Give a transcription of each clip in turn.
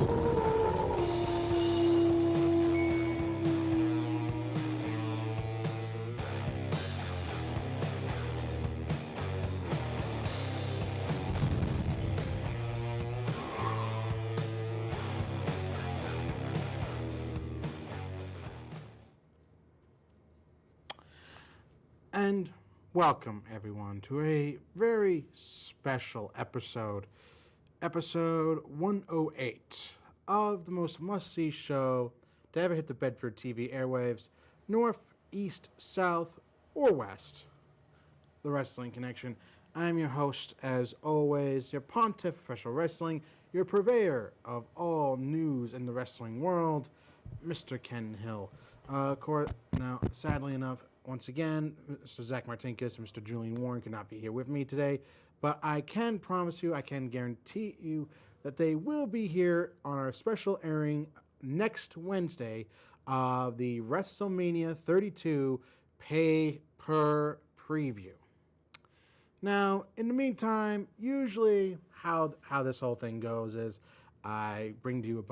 And welcome, everyone, to a very special episode 108 of the most must-see show to ever hit the Bedford TV airwaves, north, east, south, or west, the Wrestling Connection. I'm your host, as always, your pontiff of professional wrestling, your purveyor of all news in the wrestling world, Mr. Ken Hill. Now, sadly enough, once again, Mr. Zach Martinkus and Mr. Julian Warren could not be here with me today, but I can promise you, I can guarantee you that they will be here on our special airing next Wednesday of the WrestleMania 32 pay-per preview. Now, in the meantime, usually how this whole thing goes is I bring to you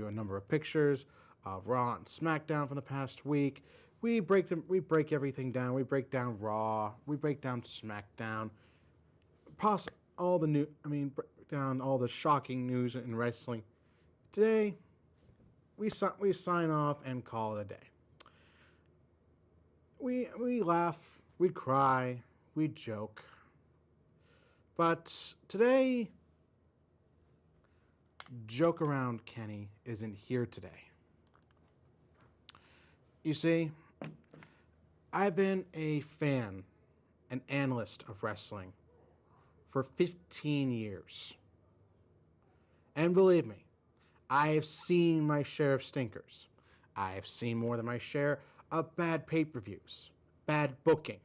a number of pictures of Raw and SmackDown from the past week. We break everything down. We break down Raw. We break down SmackDown. Break down all the shocking news in wrestling. Today, we sign off and call it a day. We laugh, we cry, we joke. But today, Joke Around Kenny isn't here today. You see, I've been a fan, an analyst of wrestling for 15 years. And believe me, I have seen my share of stinkers. I have seen more than my share of bad pay-per-views, bad booking.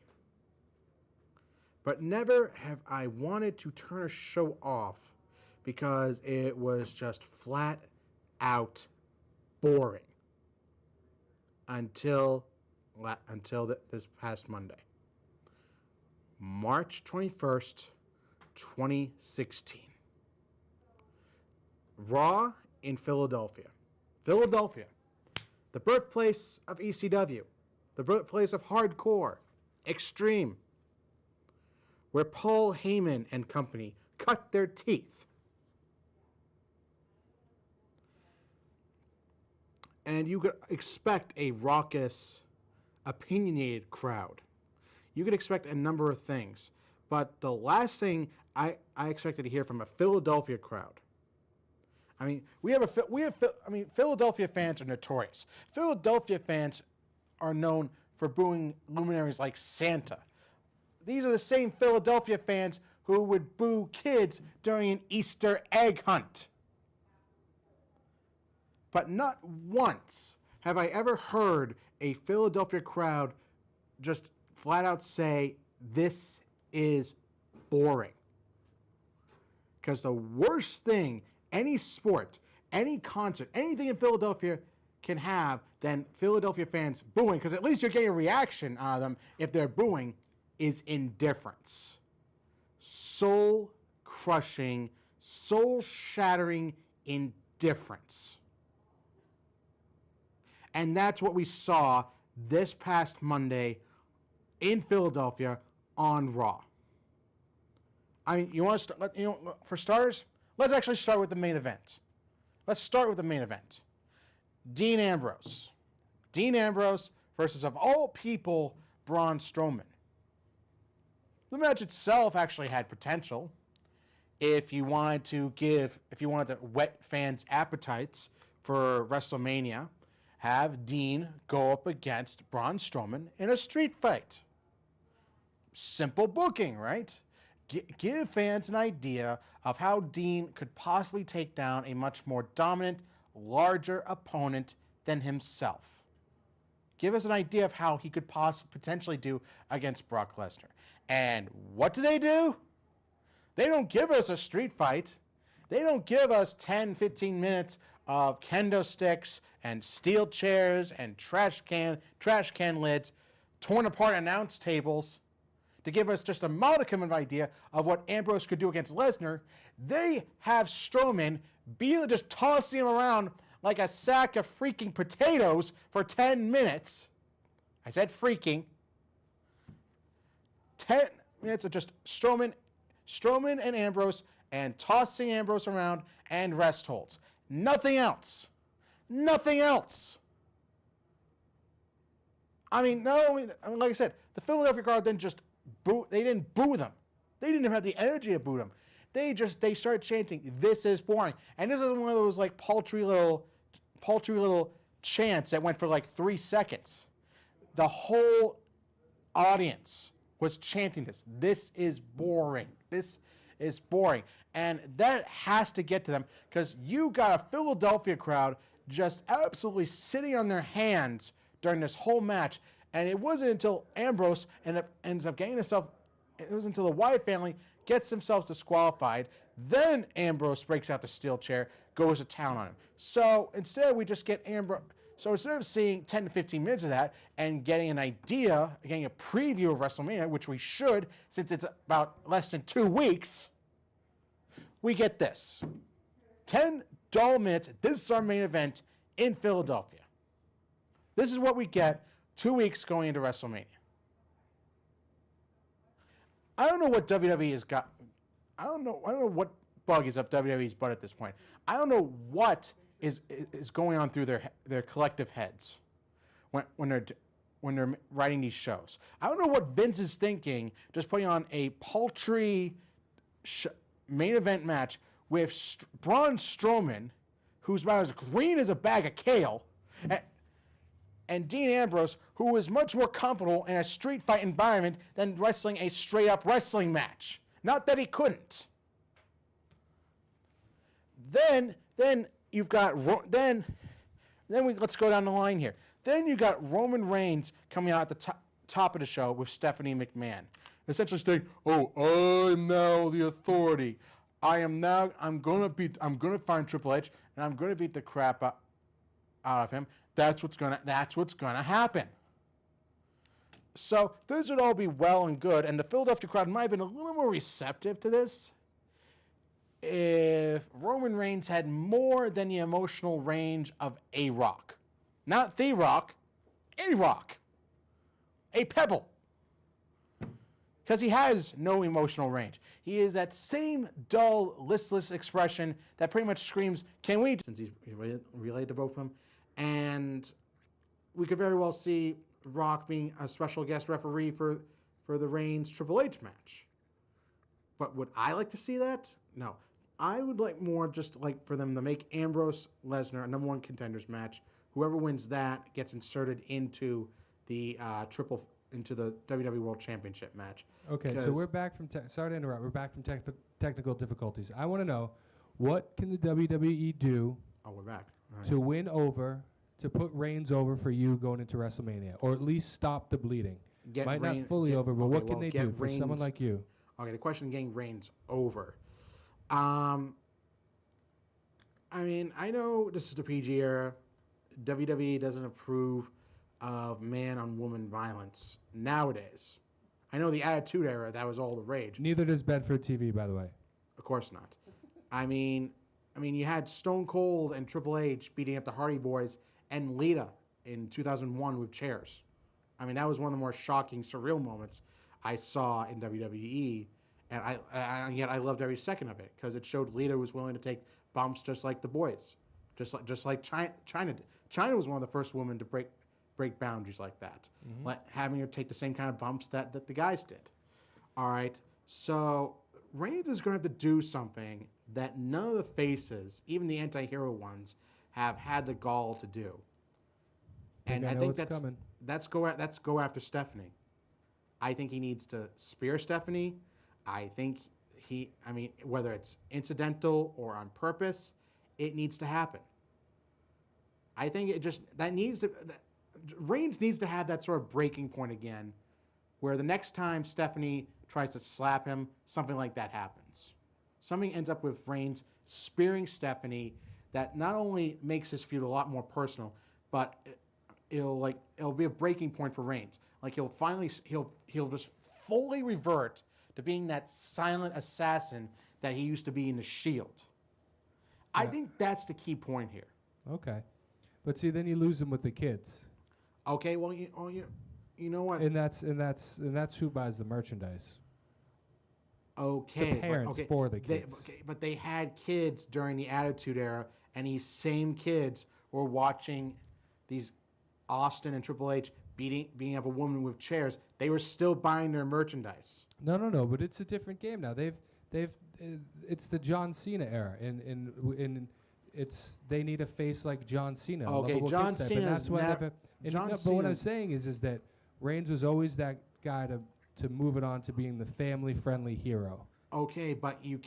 But never have I wanted to turn a show off because it was just flat out boring until this past Monday, March 21st, 2016. Raw in Philadelphia. Philadelphia, the birthplace of ECW, the birthplace of hardcore, extreme, where Paul Heyman and company cut their teeth. And you could expect a raucous, opinionated crowd. You could expect a number of things. But the last thing I expected to hear from a Philadelphia crowd. I mean, Philadelphia fans are notorious. Philadelphia fans are known for booing luminaries like Santa. These are the same Philadelphia fans who would boo kids during an Easter egg hunt. But not once have I ever heard a Philadelphia crowd just flat out say, this is boring. Because the worst thing any sport, any concert, anything in Philadelphia can have than Philadelphia fans booing, because at least you're getting a reaction out of them if they're booing, is indifference. Soul-crushing, soul-shattering indifference. And that's what we saw this past Monday in Philadelphia on Raw. I mean, for starters, let's actually start with the main event. Let's start with the main event. Dean Ambrose. Dean Ambrose versus, of all people, Braun Strowman. The match itself actually had potential. If you wanted to whet fans' appetites for WrestleMania, have Dean go up against Braun Strowman in a street fight. Simple booking, right? Give fans an idea of how Dean could possibly take down a much more dominant, larger opponent than himself. Give us an idea of how he could potentially do against Brock Lesnar. And what do? They don't give us a street fight. They don't give us 10, 15 minutes of kendo sticks and steel chairs and trash can lids, torn apart announce tables. to give us just a modicum of idea of what Ambrose could do against Lesnar, they have Strowman just tossing him around like a sack of freaking potatoes for 10 minutes. I said freaking. 10 minutes of just Strowman and Ambrose and tossing Ambrose around and rest holds. Nothing else. Nothing else. I mean, like I said, the Philadelphia crowd didn't just boo. They didn't boo them. They didn't even have the energy to boo them. They started chanting, "This is boring." And this is one of those like paltry little chants that went for like 3 seconds. The whole audience was chanting this. This is boring. This is boring. And that has to get to them because you got a Philadelphia crowd just absolutely sitting on their hands during this whole match. And it wasn't until Ambrose ends up getting himself, it was until the Wyatt family gets themselves disqualified, then Ambrose breaks out the steel chair, goes to town on him. So instead we just get Ambrose. So instead of seeing 10 to 15 minutes of that and getting an idea, getting a preview of WrestleMania, which we should, since it's about less than 2 weeks, we get this. 10 dull minutes. This is our main event in Philadelphia. This is what we get 2 weeks going into WrestleMania. I don't know what WWE has got. I don't know what bug is up WWE's butt at this point. I don't know what is going on through their collective heads when they're writing these shows. I don't know what Vince is thinking, just putting on a paltry main event match with Braun Strowman, who's about as green as a bag of kale, and Dean Ambrose, who is much more comfortable in a street fight environment than wrestling a straight-up wrestling match. Not that he couldn't. Then you've got let's go down the line here. Then you got Roman Reigns coming out at the top of the show with Stephanie McMahon, essentially saying, "Oh, I'm now the authority. I'm gonna find Triple H and I'm gonna beat the crap out of him. That's what's gonna happen." So this would all be well and good, and the Philadelphia crowd might have been a little more receptive to this if Roman Reigns had more than the emotional range of a rock. Not the Rock, a rock. A pebble. Because he has no emotional range. He is that same dull, listless expression that pretty much screams, "Can we?" Since he's related to both of them. And we could very well see Rock being a special guest referee for the Reigns Triple H match. But would I like to see that? No. I would like more just like for them to make Ambrose Lesnar a #1 contenders match. Whoever wins that gets inserted into the into the WWE World Championship match. Okay, so we're back from sorry to interrupt. We're back from technical difficulties. I want to know, what can the WWE do? Oh, we're back. To win over, to put Reigns over for you going into WrestleMania, or at least stop the bleeding. Might not fully over, but what can they do for someone like you? Okay, the question: getting Reigns over. I mean, I know this is the PG era. WWE doesn't approve of man-on-woman violence nowadays. I know the Attitude Era, that was all the rage. Neither does Bedford TV, by the way. Of course not. I mean, you had Stone Cold and Triple H beating up the Hardy Boys and Lita in 2001 with chairs. I mean, that was one of the more shocking, surreal moments I saw in WWE, and yet I loved every second of it because it showed Lita was willing to take bumps just like the boys, just like China did. China was one of the first women to break boundaries like that, having her take the same kind of bumps that the guys did. All right, so Reigns is going to have to do something that none of the faces, even the anti-hero ones, have had the gall to do. And I think that's go after Stephanie. I think he needs to spear Stephanie. I think whether it's incidental or on purpose, it needs to happen. I think Reigns needs to have that sort of breaking point again, where the next time Stephanie tries to slap him, something like that happens. Something ends up with Reigns spearing Stephanie that not only makes his feud a lot more personal, but it'll be a breaking point for Reigns. Like he'll just fully revert to being that silent assassin that he used to be in The Shield. Yeah. I think that's the key point here. Okay. But see, then you lose him with the kids. Okay, well, you know what? And that's who buys the merchandise. Okay, the parents for the kids. But they had kids during the Attitude Era, and these same kids were watching these Austin and Triple H beating up a woman with chairs. They were still buying their merchandise. No, but it's a different game now. It's the John Cena era, and they need a face like John Cena. Okay, John Cena. But what I'm saying is that Reigns was always that guy to move it on to being the family-friendly hero. Okay, but you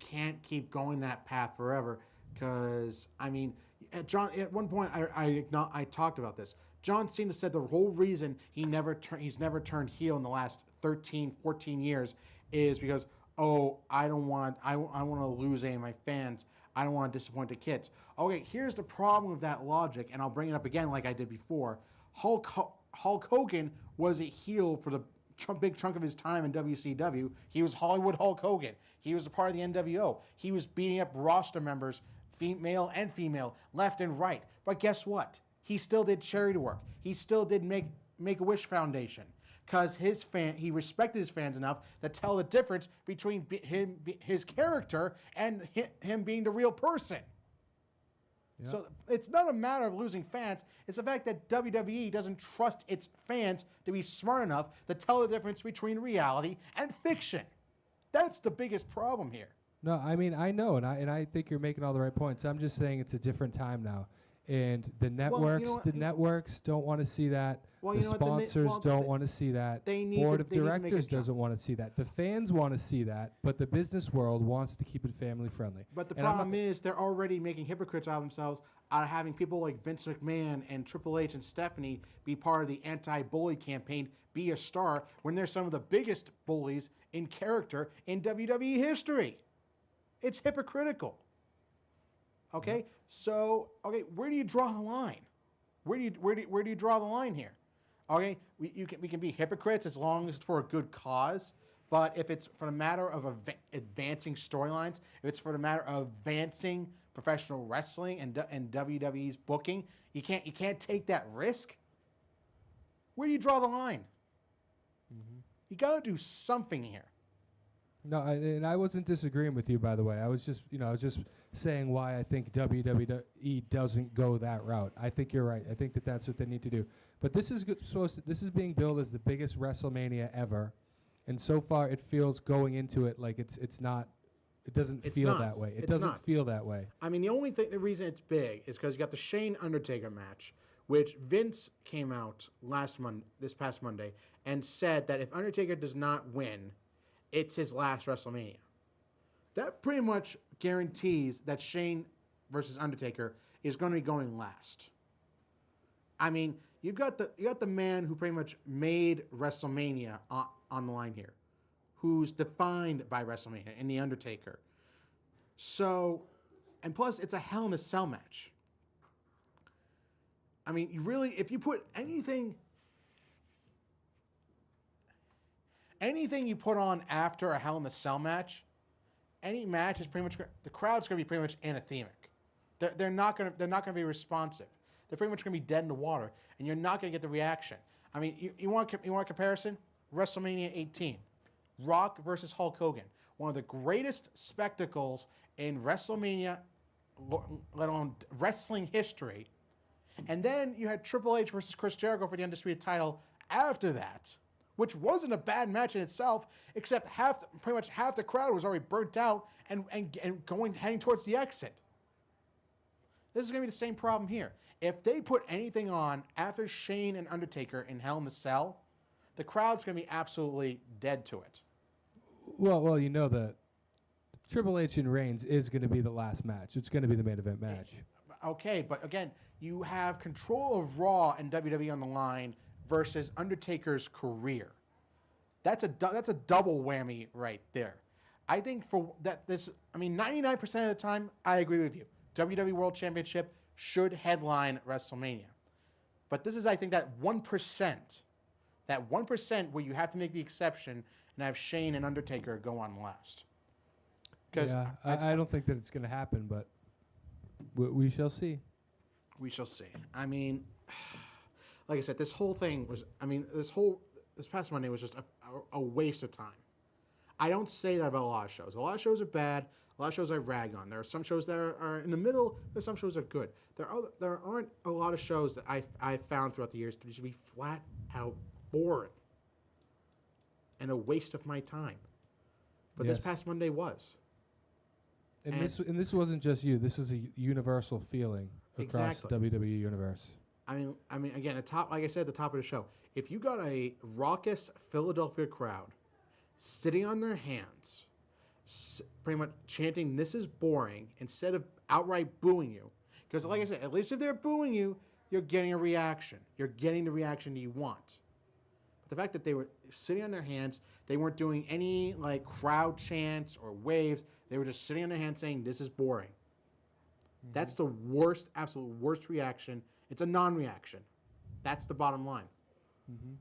can't keep going that path forever, because I mean, at one point I talked about this. John Cena said the whole reason he's never turned heel in the last 13, 14 years is because I want to lose any of my fans. I don't want to disappoint the kids. Okay, here's the problem with that logic, and I'll bring it up again like I did before. Hulk Hogan was a heel for the big chunk of his time in WCW. He was Hollywood Hulk Hogan. He was a part of the NWO. He was beating up roster members, male and female, left and right. But guess what? He still did charity work. He still did Make-A-Wish Foundation, because he respected his fans enough to tell the difference between his character and him being the real person. Yep. So it's not a matter of losing fans. It's the fact that WWE doesn't trust its fans to be smart enough to tell the difference between reality and fiction. That's the biggest problem here. No, I mean, I know, and I think you're making all the right points. I'm just saying it's a different time now. And the networks don't want to see that. The sponsors don't want to see that. Board of directors doesn't want to see that. The fans want to see that, but the business world wants to keep it family friendly. But the problem is they're already making hypocrites out of themselves out of having people like Vince McMahon and Triple H and Stephanie be part of the anti-bully campaign, be a star, when they're some of the biggest bullies in character in WWE history. It's hypocritical. Okay, so where do you draw the line? Where do you draw the line here? Okay, we can be hypocrites as long as it's for a good cause, but if it's for the matter of advancing storylines, if it's for the matter of advancing professional wrestling and WWE's booking, you can't take that risk. Where do you draw the line? Mm-hmm. You got to do something here. No, and I wasn't disagreeing with you, by the way. I was just saying why I think WWE doesn't go that route. I think you're right. I think that's what they need to do. But this is being billed as the biggest WrestleMania ever, and so far it feels going into it like it's not. It doesn't feel that way. It doesn't feel that way. I mean, the reason it's big is because you got the Shane Undertaker match, which Vince came out this past Monday, and said that if Undertaker does not win, it's his last WrestleMania. That pretty much guarantees that Shane versus Undertaker is going to be going last. I mean, you got the man who pretty much made WrestleMania on the line here, who's defined by WrestleMania in the Undertaker. So, and plus it's a Hell in a Cell match. I mean, if you put anything you put on after a Hell in a Cell match, any match is pretty much the crowd's going to be pretty much anathemic. They're not going to be responsive. They're pretty much going to be dead in the water, and you're not going to get the reaction. I mean, you want a comparison? WrestleMania 18, Rock versus Hulk Hogan, one of the greatest spectacles in WrestleMania, let alone wrestling history. And then you had Triple H versus Chris Jericho for the Undisputed title after that, which wasn't a bad match in itself, except pretty much half the crowd was already burnt out and heading towards the exit. This is going to be the same problem here. If they put anything on after Shane and Undertaker in Hell in a Cell, the crowd's going to be absolutely dead to it. Well, you know the Triple H and Reigns is going to be the last match. It's going to be the main event match. Okay, but again, you have control of Raw and WWE on the line versus Undertaker's career. That's a double whammy right there. I think 99% of the time, I agree with you. WWE World Championship should headline WrestleMania. But this is, I think, that 1% That 1% where you have to make the exception and have Shane and Undertaker go on last. Yeah, I don't think that it's going to happen, but we shall see. We shall see. I mean, like I said, this whole thing was, this past Monday was just a waste of time. I don't say that about a lot of shows. A lot of shows are bad. A lot of shows I rag on. There are some shows that are in the middle. There's some shows that are good. There aren't a lot of shows that I found throughout the years to just be flat out boring and a waste of my time. But Yes. this past Monday was. And this wasn't just you. This was a universal feeling across the WWE universe. I mean, again, like I said at the top of the show, if you got a raucous Philadelphia crowd sitting on their hands, pretty much chanting, "This is boring," instead of outright booing you, because like I said, at least if they're booing you, you're getting a reaction. You're getting the reaction you want. But the fact that they were sitting on their hands, they weren't doing any like crowd chants or waves. They were just sitting on their hands saying, "This is boring." Mm-hmm. That's the worst, absolute worst reaction. It's a non-reaction. That's the bottom line. Mm-hmm.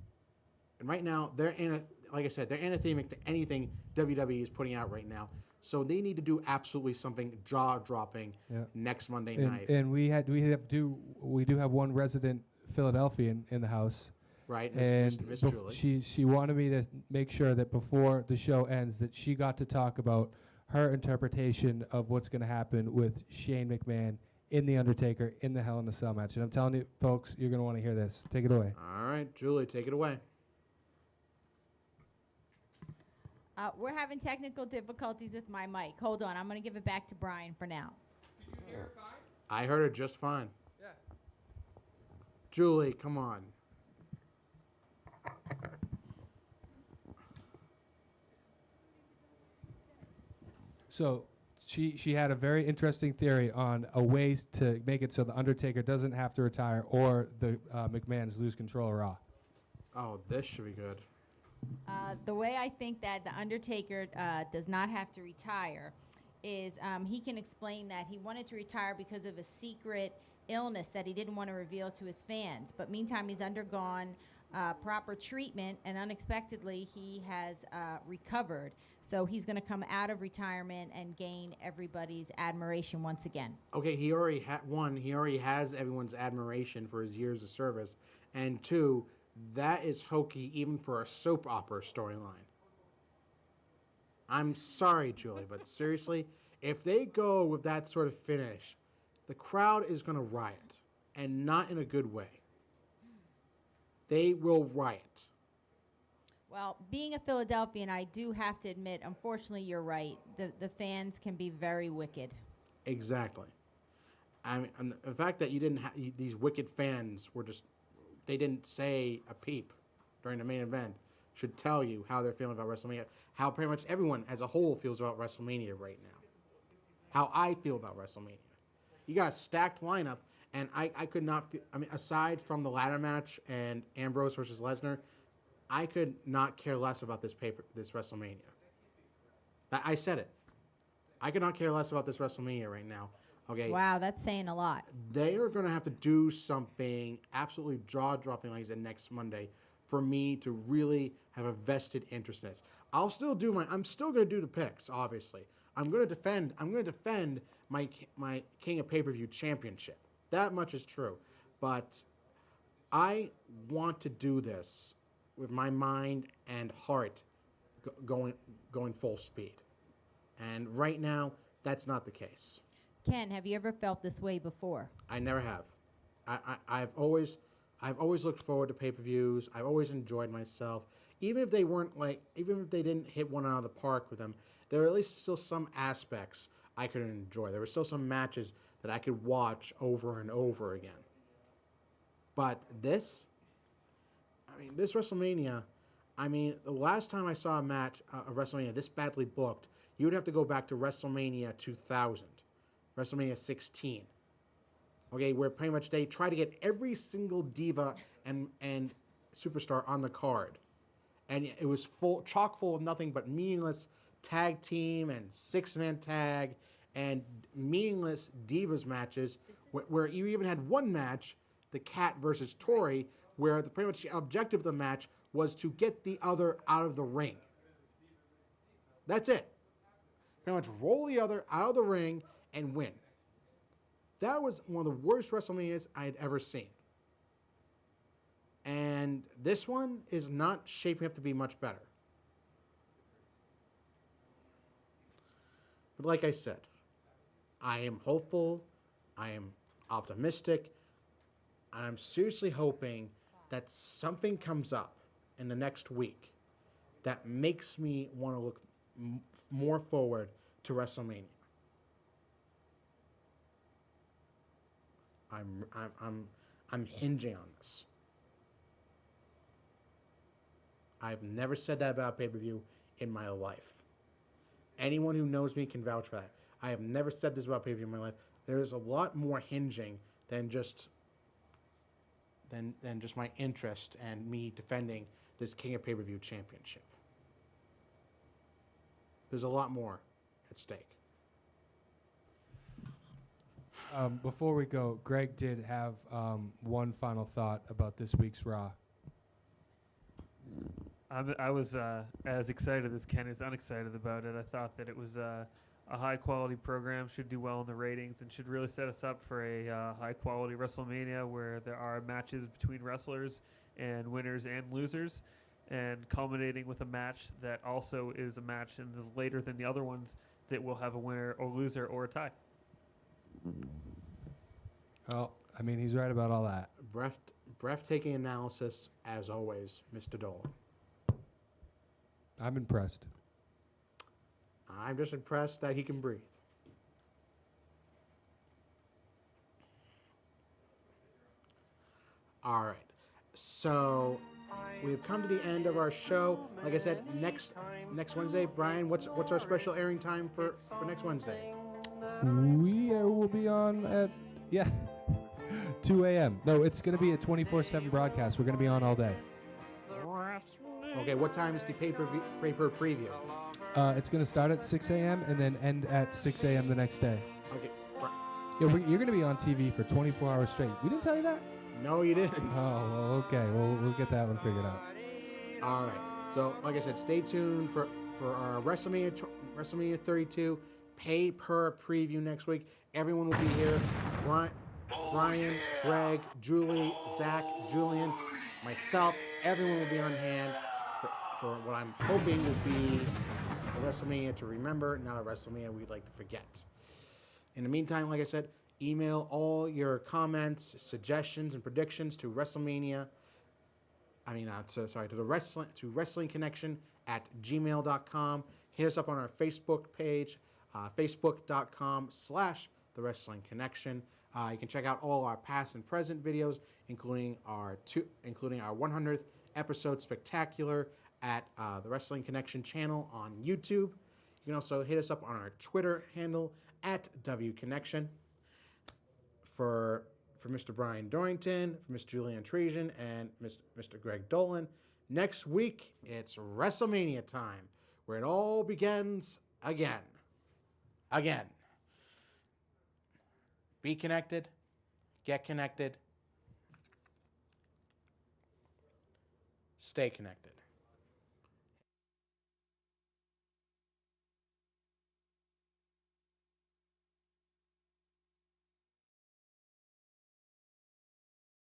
And right now, like I said, they're anthemic to anything WWE is putting out right now. So they need to do absolutely something jaw-dropping next Monday night. And we do have one resident Philadelphian in the house. Right, Miss Julie. She wanted me to make sure that before the show ends that she got to talk about her interpretation of what's going to happen with Shane McMahon in The Undertaker in the Hell in a Cell match. And I'm telling you, folks, you're going to want to hear this. Take it away. All right, Julie, take it away. We're having technical difficulties with my mic. Hold on. I'm going to give it back to Brian for now. Did you hear her fine? I heard her just fine. Yeah. Julie, come on. So she had a very interesting theory on a way to make it so the Undertaker doesn't have to retire or the McMahons lose control of Raw. Oh, this should be good. The way I think that the Undertaker does not have to retire is he can explain that he wanted to retire because of a secret illness that he didn't want to reveal to his fans. But meantime, he's undergone proper treatment, and unexpectedly, he has recovered. So he's going to come out of retirement and gain everybody's admiration once again. Okay, he already has everyone's admiration for his years of service, and two, that is hokey even for a soap opera storyline. I'm sorry, Julie, but seriously, if they go with that sort of finish, the crowd is going to riot, and not in a good way. They will riot. Well, being a Philadelphian, I do have to admit, unfortunately, you're right. The fans can be very wicked. Exactly. I mean, and the fact that you didn't these wicked fans they didn't say a peep during the main event should tell you how they're feeling about WrestleMania, how pretty much everyone as a whole feels about WrestleMania right now, how I feel about WrestleMania. You got a stacked lineup, and I could not aside from the ladder match and Ambrose versus Lesnar, I could not care less about this WrestleMania. I said it. I could not care less about this WrestleMania right now. Okay. Wow, that's saying a lot. They are going to have to do something absolutely jaw-dropping like that next Monday for me to really have a vested interest in this. I'm still going to do the picks, obviously. I'm going to defend my King of Pay-Per-View championship. That much is true. But I want to do this with my mind and heart going full speed. And right now, that's not the case. Ken, have you ever felt this way before? I never have. I've always looked forward to pay-per-views. I've always enjoyed myself. Even if they didn't hit one out of the park with them, there were at least still some aspects I could enjoy. There were still some matches that I could watch over and over again. But this WrestleMania, the last time I saw a match, a WrestleMania this badly booked, you would have to go back to WrestleMania 2000, WrestleMania 16. Okay, where pretty much they try to get every single diva and superstar on the card. And it was chock full of nothing but meaningless tag team and six-man tag and meaningless divas matches where you even had one match, the Cat versus Tori, where pretty much the objective of the match was to get the other out of the ring. That's it. Pretty much roll the other out of the ring and win. That was one of the worst WrestleManias I had ever seen. And this one is not shaping up to be much better. But like I said, I am hopeful, I am optimistic, and I'm seriously hoping that something comes up in the next week that makes me want to look more forward to WrestleMania. I'm hinging on this. I've never said that about pay-per-view in my life. Anyone who knows me can vouch for that. I have never said this about pay-per-view in my life. There is a lot more hinging than just my interest and me defending this King of Pay-per-view championship. There's a lot more at stake. Before we go, Greg did have one final thought about this week's Raw. I was as excited as Ken is unexcited about it. I thought that it was a high-quality program, should do well in the ratings, and should really set us up for a high-quality WrestleMania where there are matches between wrestlers and winners and losers, and culminating with a match that also is a match and is later than the other ones that will have a winner or loser or a tie. Oh, I mean, he's right about all that. Breathtaking analysis, as always, Mr. Dolan. I'm impressed. I'm just impressed that he can breathe. All right. So we've come to the end of our show. Like I said, next Wednesday, Brian, what's our special airing time for next Wednesday? We will be on at 2 a.m. No, it's going to be a 24/7 broadcast. We're going to be on all day. Okay, what time is the paper preview? It's going to start at 6 a.m. and then end at 6 a.m. the next day. Okay. Yeah, you're going to be on TV for 24 hours straight. We didn't tell you that? No, you didn't. Oh, well, okay. Well, we'll get that one figured out. All right. So, like I said, stay tuned for our WrestleMania 32 pay-per preview next week. Everyone will be here. Brian, Greg, Julie, Zach, Julian, myself, everyone will be on hand for what I'm hoping will be a WrestleMania to remember, not a WrestleMania we'd like to forget. In the meantime, like I said, email all your comments, suggestions, and predictions to WrestleMania. To Wrestling Connection at gmail.com. Hit us up on our Facebook page, facebook.com/The Wrestling Connection. You can check out all our past and present videos, including our 100th episode spectacular at the Wrestling Connection channel on YouTube. You can also hit us up on our Twitter handle at WConnection. For Mr. Brian Dorrington, for Miss Julianne Trejan, and Mr. Greg Dolan, next week it's WrestleMania time, where it all begins again. Again. Be connected. Get connected. Stay connected.